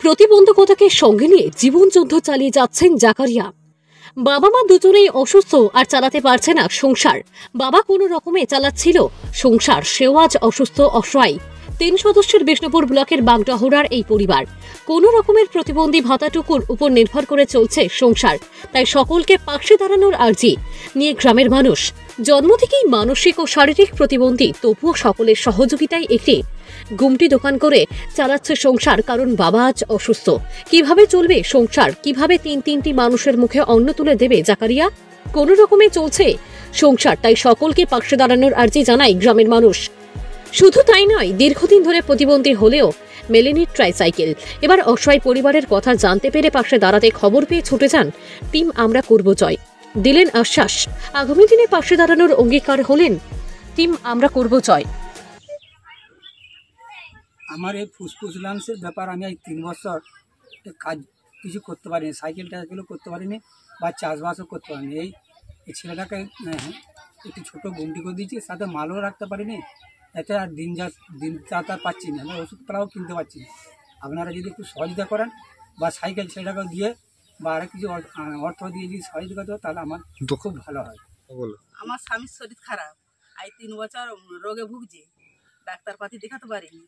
প্রতিবন্ধকতাকে সঙ্গে নিয়ে জীবনযুদ্ধ চালিয়ে যাচ্ছেন জাকারিয়া। বাবা মা দুজনেই অসুস্থ আর চালাতে পারছে না সংসার। বাবা কোনো রকমে চালাচ্ছিল সংসার, সেও আজ অসুস্থ অসহায়। 3 সদস্যের বিষ্ণুপুর ব্লকের বাগডহরার এই পরিবার কোনো রকমের প্রতিবন্ধী ভাতাটুকুর উপর নির্ভর করে চলছে সংসার। তাই সকলকে পাশে দাঁড়ানোর আর্জি নিয়ে গ্রামের মানুষ। জন্ম থেকেই মানসিক ও শারীরিক প্রতিবন্ধী, তবুও সকলের সহযোগিতায় একটি গুমটি দোকান করে চালাচ্ছে সংসার, কারণ বাবা আজ অসুস্থ। কিভাবে চলবে সংসার? কিভাবে তিনটি মানুষের মুখে অন্ন তুলে দেবে জাকারিয়া? কোনো রকমে চলছে সংসার, তাই সকলকে পাশে দাঁড়ানোর আর্জি জানায় গ্রামের মানুষ। শুধু তাই নয়, দীর্ঘদিন ধরে প্রতিবন্ধী হলেও মেলেনি ট্রাইসাইকেল। এবার অসহায় পরিবারের কথা জানতে পেরে পাশে দাঁড়াতে খবর পেয়ে ছুটে যান টিম আমরা করব জয়। দিলেন আশ্বাস, আগামী দিনে পাশে দাঁড়ানোর অঙ্গীকার হলেন টিম আমরা করব জয়। আমার এই ফুসফুস লাংসের ব্যাপার, আমি এই 3 বছর কাজ কিছু করতে পারিনি, সাইকেল টাইকেলও করতে পারিনি বা চাষবাসও করতে পারিনি। এই ছেলেটাকে একটু ছোটো গুমটি করে দিয়েছি, সাথে মালও রাখতে পারিনি। এতে আর দিন যাতায়াত পাচ্ছি না, ওষুধপালাও কিনতে পারছি না। আপনারা যদি একটু সহযোগিতা করেন বা সাইকেল ছেলেটাকেও দিয়ে বা আরও কিছু অর্থ দিয়ে যদি সহযোগিতা দেবো, তাহলে আমার খুব ভালো হয়। আমার স্বামীর শরীর খারাপ, এই 3 বছর রোগে ভুগছি, ডাক্তারপাতি দেখাতে পারিনি।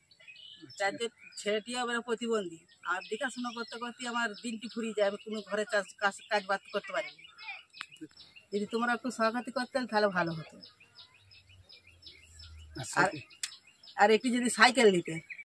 যার জন্য ছেলেটিও এবার প্রতিবন্ধী, আর দেখাশোনা করতে করতে আমার দিনটি ফুরিয়ে যায়। আমি কোনো ঘরে কাজ বাদ করতে পারিনি। যদি তোমরা একটু সহযোগিতা করতেন তাহলে ভালো হতো। আর একটু যদি সাইকেল নিতে